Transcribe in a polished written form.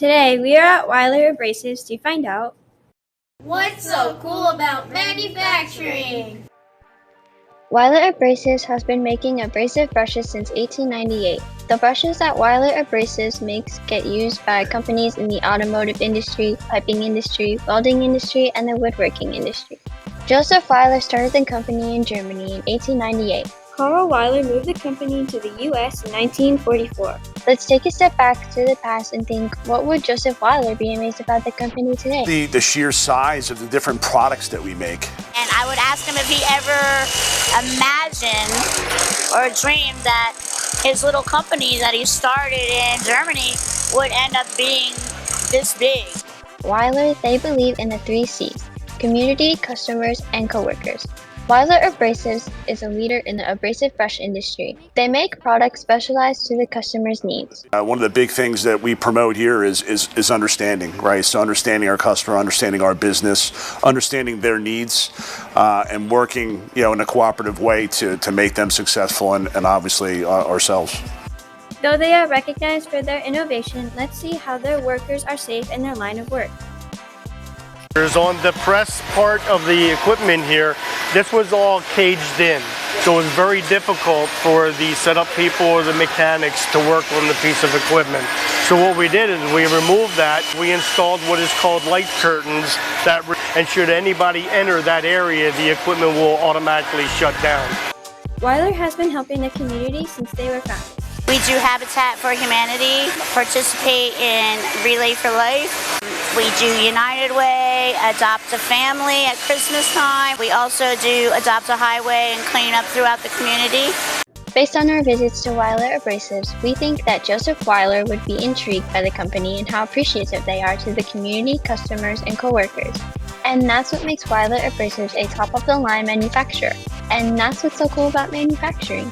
Today we are at Weiler Abrasives to find out what's so cool about manufacturing. Weiler Abrasives has been making abrasive brushes since 1898. The brushes that Weiler Abrasives makes get used by companies in the automotive industry, piping industry, welding industry, and the woodworking industry. Joseph Weiler started the company in Germany in 1898. Carl Weiler moved the company to the U.S. in 1944. Let's take a step back to the past and think, what would Joseph Weiler be amazed about the company today? The sheer size of the different products that we make. And I would ask him if he ever imagined or dreamed that his little company that he started in Germany would end up being this big. Weiler, they believe in the 3 C's: community, customers, and coworkers. Weiler Abrasives is a leader in the abrasive brush industry. They make products specialized to the customer's needs. One of the big things that we promote here is understanding, right? So understanding our customer, understanding our business, understanding their needs, and working, in a cooperative way to make them successful and obviously ourselves. Though they are recognized for their innovation, let's see how their workers are safe in their line of work. On the press part of the equipment here, this was all caged in. So it was very difficult for the setup people or the mechanics to work on the piece of equipment. So what we did is we removed that. We installed what is called light curtains and should anybody enter that area, the equipment will automatically shut down. Weiler has been helping the community since they were founded. We do Habitat for Humanity, participate in Relay for Life. We do United Way, Adopt a Family at Christmas time. We also do Adopt a Highway and clean up throughout the community. Based on our visits to Weiler Abrasives, we think that Joseph Weiler would be intrigued by the company and how appreciative they are to the community, customers, and coworkers. And that's what makes Weiler Abrasives a top-of-the-line manufacturer. And that's what's so cool about manufacturing.